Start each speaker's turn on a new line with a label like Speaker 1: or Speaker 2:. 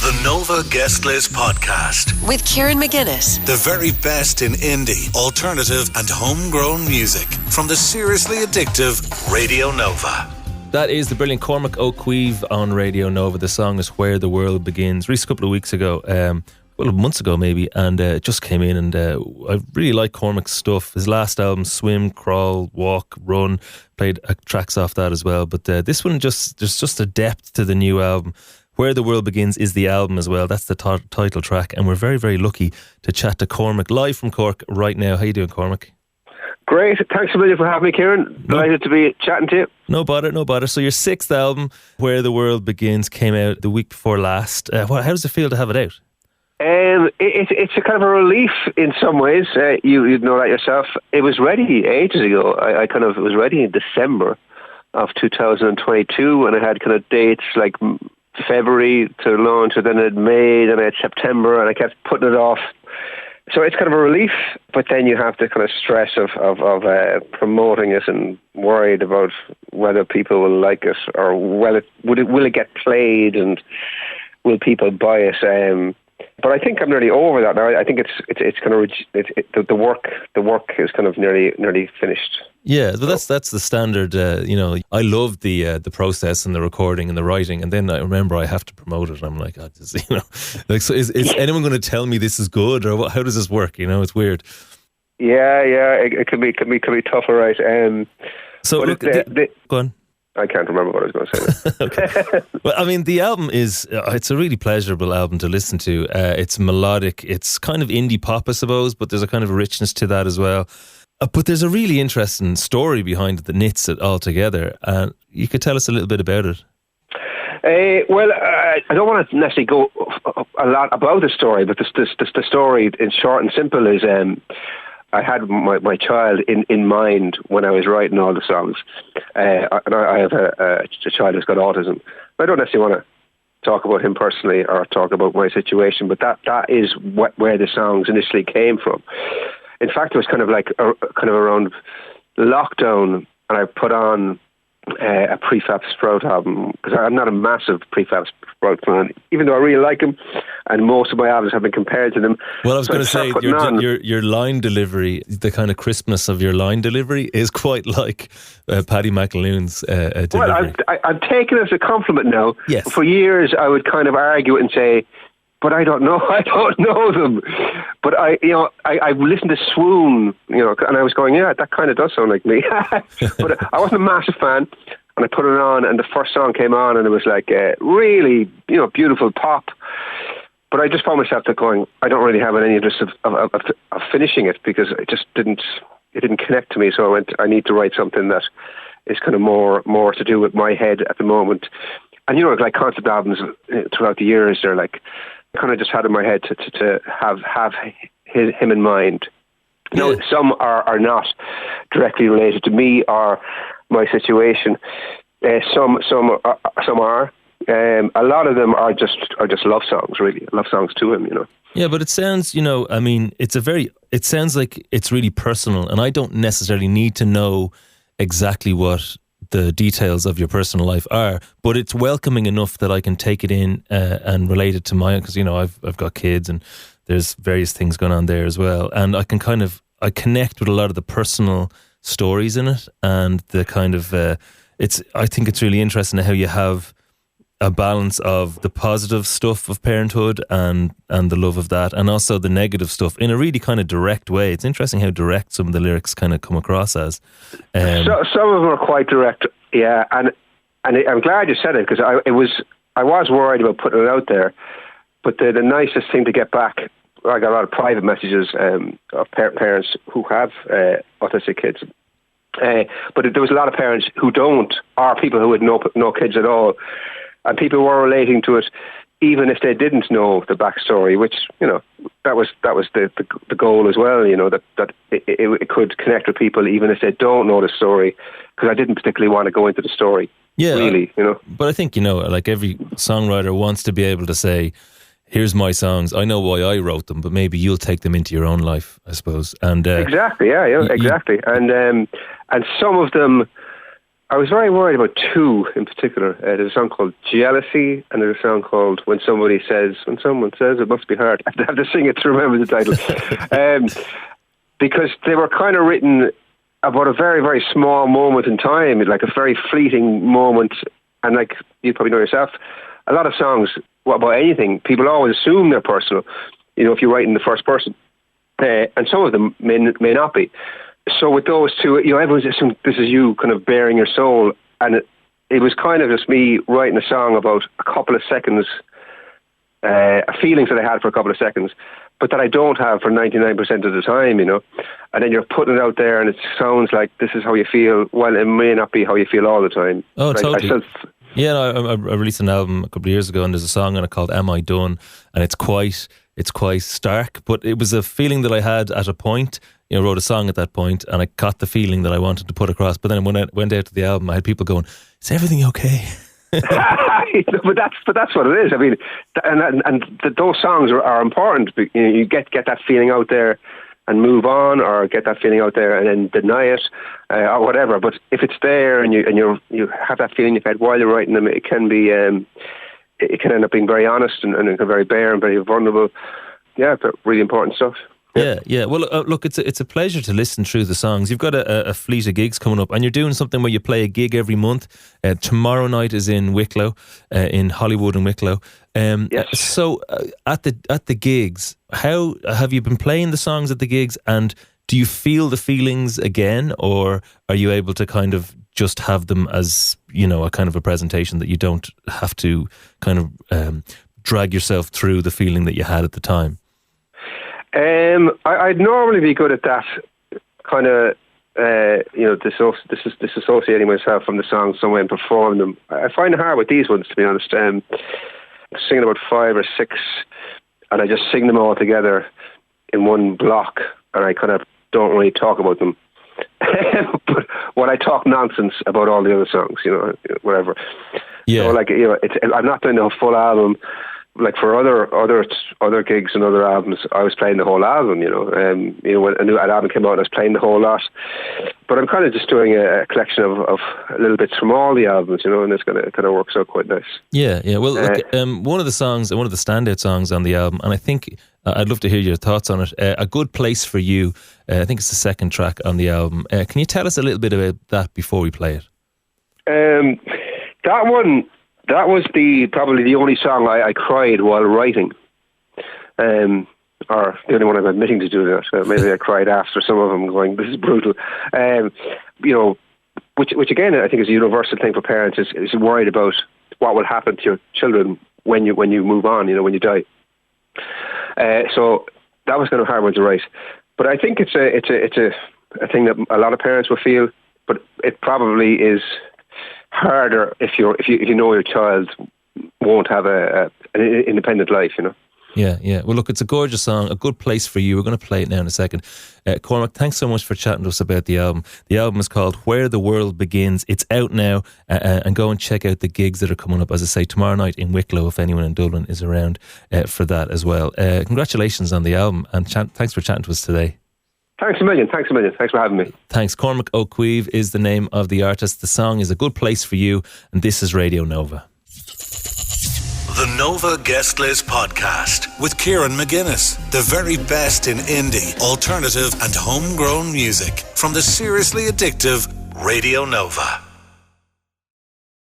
Speaker 1: The Nova Guest List Podcast
Speaker 2: with Kieran McGuinness.
Speaker 1: The very best in indie, alternative and homegrown music from the seriously addictive Radio Nova.
Speaker 3: That is the brilliant Cormac O Caoimh on Radio Nova. The song is Where the World Begins. Released a couple of weeks ago, months ago maybe, and it just came in, and I really like Cormac's stuff. His last album, Swim, Crawl, Walk, Run, played tracks off that as well. But this one, there's just a depth to the new album. Where the World Begins is the album as well. That's the title track, and we're very, very lucky to chat to Cormac live from Cork right now. How you doing, Cormac?
Speaker 4: Great. Thanks a million for having me, Kieran. Delighted to be chatting to you.
Speaker 3: No bother. So your sixth album, Where the World Begins, came out the week before last. How does it feel to have it out?
Speaker 4: It's a kind of a relief in some ways. You'd know that yourself. It was ready ages ago. It was ready in December of 2022, and I had kind of dates like February to launch, and then I had May, then I had September, and I kept putting it off. So it's kind of a relief, but then you have the kind of stress of promoting it and worried about whether people will like it, or will it get played, and will people buy it? But I think I'm nearly over that now. I think it's kind of the work is kind of nearly finished.
Speaker 3: Yeah, but that's the standard. I love the process and the recording and the writing, and then I remember I have to promote it. I'm like, so is anyone going to tell me this is good, or how does this work? It's weird. Yeah,
Speaker 4: it can be tougher, right?
Speaker 3: So look, go on.
Speaker 4: I can't remember what I was going to say.
Speaker 3: Okay. Well, I mean, the album it's a really pleasurable album to listen to. It's melodic. It's kind of indie pop, I suppose, but there's a kind of richness to that as well. But there's a really interesting story behind it that knits it all together. You could tell us a little bit about it.
Speaker 4: I don't want to necessarily go a lot about the story, but the story, in short and simple, is I had my child in mind when I was writing all the songs. And I have a child who's got autism. I don't necessarily want to talk about him personally or talk about my situation, but that is where the songs initially came from. In fact, it was kind of around lockdown, and I put on a Prefab Sprout album, because I'm not a massive Prefab Sprout fan, even though I really like him, and most of my albums have been compared to them.
Speaker 3: Well, I was going to say, your line delivery, the kind of crispness of your line delivery is quite like Paddy McAloon's delivery.
Speaker 4: Well, I've taken it as a compliment now.
Speaker 3: Yes.
Speaker 4: For years, I would kind of argue it and say, but I don't know them. But I listened to Swoon, and I was going, yeah, that kind of does sound like me. But I wasn't a massive fan, and I put it on, and the first song came on, and it was like really, beautiful pop. But I just found myself going, I don't really have any interest of finishing it, because it didn't connect to me. So I need to write something that is kind of more to do with my head at the moment. And like concept albums throughout the years, they're like, kind of just had in my head to have him in mind. Yeah. Some are not directly related to me or my situation. Some are. A lot of them are just love songs, really. Love songs to him,
Speaker 3: Yeah, but it sounds, it sounds like it's really personal, and I don't necessarily need to know exactly what the details of your personal life are, but it's welcoming enough that I can take it in and relate it to mine, because I've got kids, and there's various things going on there as well, and I connect with a lot of the personal stories in it, and the kind of I think it's really interesting how you have a balance of the positive stuff of parenthood and the love of that, and also the negative stuff in a really kind of direct way. It's interesting how direct some of the lyrics kind of come across as.
Speaker 4: Some of them are quite direct, yeah, and I'm glad you said it, because I was worried about putting it out there, but the nicest thing to get back, I got a lot of private messages of parents who have autistic kids, but there was a lot of parents who don't, or people who had no kids at all. And people were relating to it, even if they didn't know the backstory, which that was the goal as well. That it could connect with people even if they don't know the story, because I didn't particularly want to go into the story.
Speaker 3: Yeah,
Speaker 4: really,
Speaker 3: But I think like every songwriter wants to be able to say, "Here's my songs. I know why I wrote them, but maybe you'll take them into your own life, I suppose." And
Speaker 4: exactly, exactly. And some of them I was very worried about two in particular. There's a song called Jealousy, and there's a song called When Someone Says It Must Be Hard. I have to sing it to remember the title. Because they were kind of written about a very, very small moment in time, like a very fleeting moment. And like you probably know yourself, a lot of songs about anything, people always assume they're personal, if you write in the first person. And some of them may not be. So with those two, everyone's assumed this is you kind of bearing your soul. And it was kind of just me writing a song about a couple of seconds, feelings that I had for a couple of seconds, but that I don't have for 99% of the time, And then you're putting it out there and it sounds like this is how you feel. Well, it may not be how you feel all the time.
Speaker 3: Oh, totally. I released an album a couple of years ago, and there's a song on it called Am I Done? And it's quite stark, but it was a feeling that I had at a point. Wrote a song at that point, and I got the feeling that I wanted to put across. But then when I went out to the album, I had people going, "Is everything okay?"
Speaker 4: but that's what it is. I mean, and those songs are important. You get that feeling out there and move on, or get that feeling out there and then deny it, or whatever. But if it's there and you have that feeling you've had while you're writing them, it can be it can end up being very honest and very bare and very vulnerable. Yeah, but really important stuff.
Speaker 3: Yeah. Well, look, it's a pleasure to listen through the songs. You've got a fleet of gigs coming up, and you're doing something where you play a gig every month. Tomorrow night is in Wicklow, in Hollywood and Wicklow.
Speaker 4: Yes.
Speaker 3: So at the gigs, how have you been playing the songs at the gigs, and do you feel the feelings again, or are you able to kind of just have them as a kind of a presentation that you don't have to kind of drag yourself through the feeling that you had at the time?
Speaker 4: I'd normally be good at that kind of, disassociating myself from the song some way and perform them. I find it hard with these ones, to be honest. Singing about 5 or 6, and I just sing them all together in one block, and I kind of don't really talk about them. But when I talk nonsense about all the other songs, whatever. Yeah. So I'm not doing a full album. Like for other gigs and other albums, I was playing the whole album. When a new album came out, I was playing the whole lot. But I'm kind of just doing a collection of little bits from all the albums, and it kind of works out quite nice. Yeah. Well, look,
Speaker 3: one of the standout songs on the album, and I think I'd love to hear your thoughts on it. A Good Place for You. I think it's the second track on the album. Can you tell us a little bit about that before we play it?
Speaker 4: That one. That was probably the only song I cried while writing, or the only one I'm admitting to doing that. Maybe I cried after some of them, going, "This is brutal." Which again I think is a universal thing for parents, is worried about what will happen to your children when you move on, when you die. So that was kind of hard one to write, but I think it's a thing that a lot of parents will feel, but it probably is harder if you know your child won't have an independent life,
Speaker 3: Yeah. Well, look, it's a gorgeous song, A Good Place for You. We're going to play it now in a second. Cormac, thanks so much for chatting to us about the album. The album is called Where the World Begins. It's out now, and go and check out the gigs that are coming up, as I say, tomorrow night in Wicklow, if anyone in Dublin is around for that as well. Congratulations on the album, and thanks for chatting to us today.
Speaker 4: Thanks a million. Thanks for having me.
Speaker 3: Thanks. Cormac O Caoimh is the name of the artist. The song is A Good Place for You, and this is Radio Nova.
Speaker 1: The Nova Guest List Podcast with Kieran McGuinness. The very best in indie, alternative and homegrown music from the seriously addictive Radio Nova.